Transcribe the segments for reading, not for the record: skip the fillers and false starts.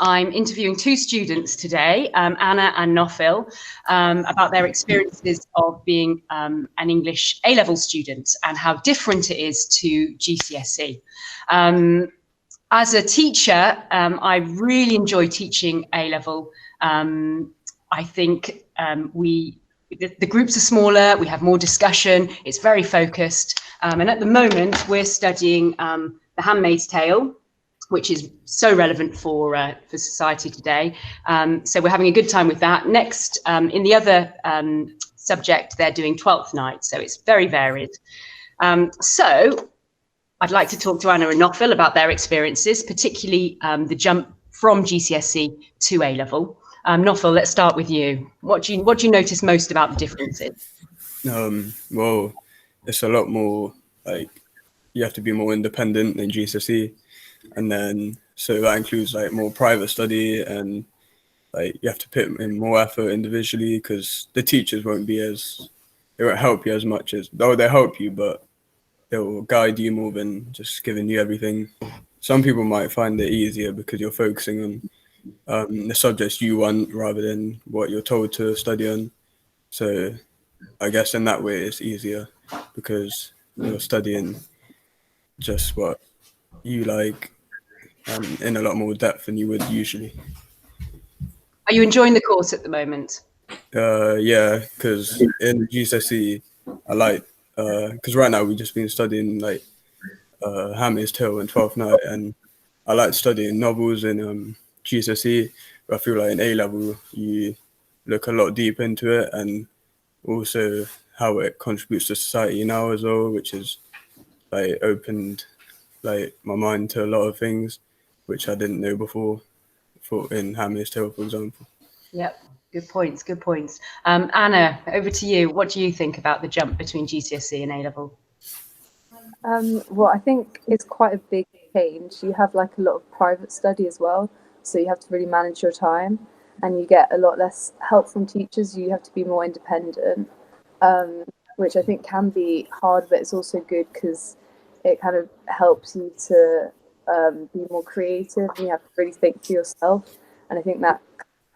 I'm interviewing two students today, Anna and Nofil, about their experiences of being an English A-level student and how different it is to GCSE. As a teacher, I really enjoy teaching A-level. I think the groups are smaller, we have more discussion, it's very focused. And at the moment, we're studying The Handmaid's Tale, which is so relevant for society today. So we're having a good time with that. Next, in the other subject, they're doing Twelfth Night, so it's very varied. So I'd like to talk to Anna and Nofil about their experiences, particularly the jump from GCSE to A-level. Nofil, let's start with you. What do you notice most about the differences? Well, it's a lot more like you have to be more independent than GCSE. And then, so that includes like more private study and like you have to put in more effort individually because the teachers they won't help you as much as, though they help you, but they'll guide you more than just giving you everything. Some people might find it easier because you're focusing on the subjects you want rather than what you're told to study on. So I guess in that way it's easier because you're studying just what you like in a lot more depth than you would usually. Are you enjoying the course at the moment? Yeah, because in GCSE, I like because right now we've just been studying like Handmaid's Tale and Twelfth Night, and I like studying novels in GCSE. But I feel like in A-level you look a lot deeper into it, and also how it contributes to society now as well, which has like opened like my mind to a lot of things which I didn't know before. For in Handmaid's Tale, for example. Yep, good points, good points. Anna, over to you. What do you think about the jump between GCSE and A-level? Well, I think it's quite a big change. You have like a lot of private study as well, so you have to really manage your time, and you get a lot less help from teachers. You have to be more independent, which I think can be hard, but it's also good because it kind of helps you to be more creative, and you have to really think for yourself. And I think that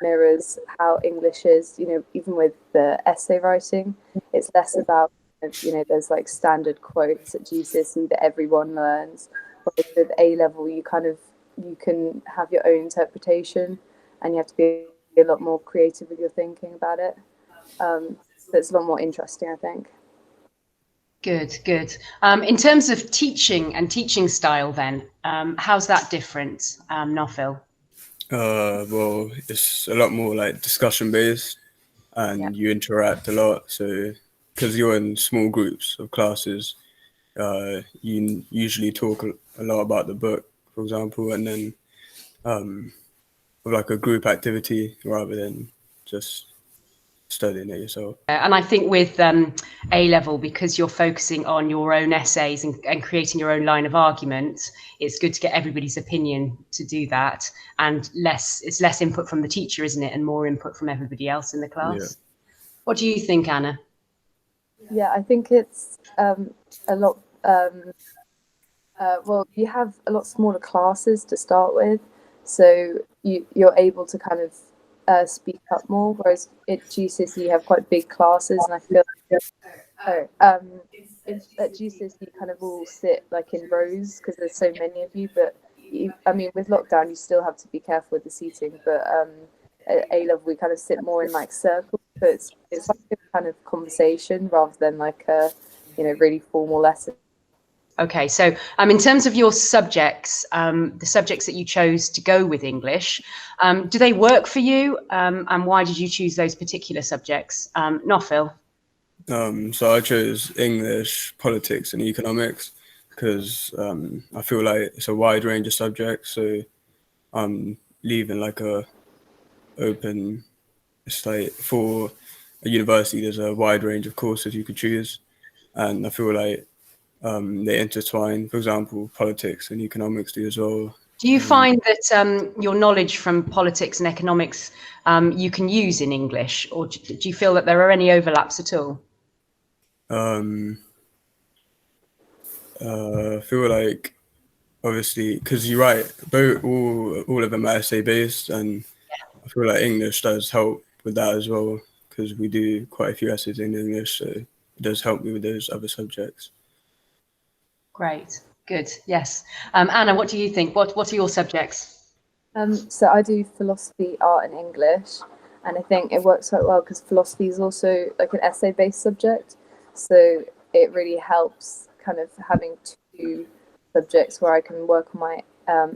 mirrors how English is. Even with the essay writing, it's less about there's like standard quotes at GCSE that everyone learns. Whereas with A-level, you can have your own interpretation, and you have to be a lot more creative with your thinking about it. So it's a lot more interesting, I think. Good, good. In terms of teaching and teaching style, then, how's that different, Nofil? Well, it's a lot more like discussion based, and you interact a lot. So, because you're in small groups of classes, you usually talk a lot about the book, for example, and then with like a group activity rather than just studying it yourself. And I think with A-level, because you're focusing on your own essays and creating your own line of argument, it's good to get everybody's opinion to do that, and it's less input from the teacher, isn't it, and more input from everybody else in the class. Yeah. What do you think, Anna? Yeah, I think it's a lot. Well, you have a lot smaller classes to start with, so you're able to kind of speak up more, whereas at GCSE you have quite big classes, and I feel like at GCSE you kind of all sit like in rows because there's so many of you, but with lockdown you still have to be careful with the seating, but at A-level we kind of sit more in like circles, so it's like a kind of conversation rather than like a really formal lesson. Okay, so in terms of your subjects, the subjects that you chose to go with English, do they work for you? And why did you choose those particular subjects? Nofil? So I chose English, politics and economics because I feel like it's a wide range of subjects. So I'm leaving like it's like for a university, there's a wide range of courses you could choose. And I feel like they intertwine. For example, politics and economics do as well. Do you find that your knowledge from politics and economics you can use in English, or do you feel that there are any overlaps at all? I feel like obviously, because you're right, both all of them are essay based, and I feel like English does help with that as well, because we do quite a few essays in English, so it does help me with those other subjects. Great, good, yes. Anna, what do you think? What are your subjects? So I do philosophy, art, and English, and I think it works quite well because philosophy is also like an essay-based subject, so it really helps kind of having two subjects where I can work on my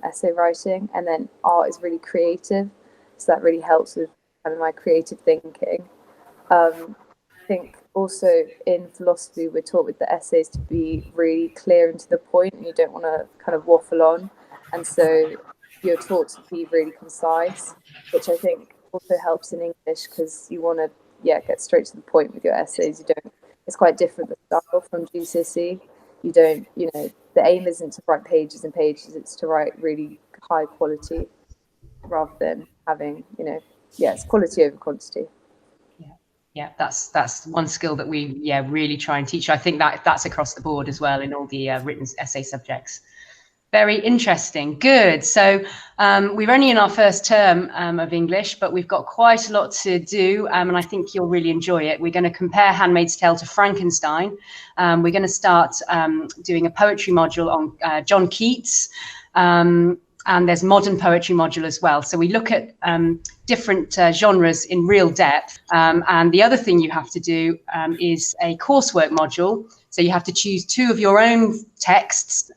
essay writing, and then art is really creative, so that really helps with kind of my creative thinking. I think also in philosophy we're taught with the essays to be really clear and to the point, and you don't want to kind of waffle on, and so you're taught to be really concise, which I think also helps in English because you want to get straight to the point with your essays. You don't. It's quite different the style from GCSE. You don't. The aim isn't to write pages and pages. It's to write really high quality, rather than having it's quality over quantity. Yeah, that's one skill that we really try and teach. I think that's across the board as well in all the written essay subjects. Very interesting. Good. So we're only in our first term of English, but we've got quite a lot to do, and I think you'll really enjoy it. We're going to compare Handmaid's Tale to Frankenstein. We're going to start doing a poetry module on John Keats, and there's modern poetry module as well. So we look at different genres in real depth. And the other thing you have to do is a coursework module. So you have to choose two of your own texts,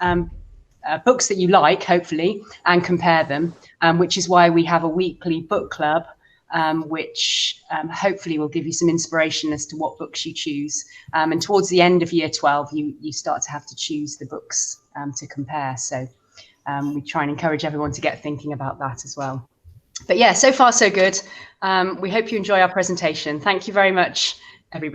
books that you like, hopefully, and compare them, which is why we have a weekly book club, which hopefully will give you some inspiration as to what books you choose. And towards the end of year 12, you start to have to choose the books to compare. So we try and encourage everyone to get thinking about that as well. But yeah, so far so good. We hope you enjoy our presentation. Thank you very much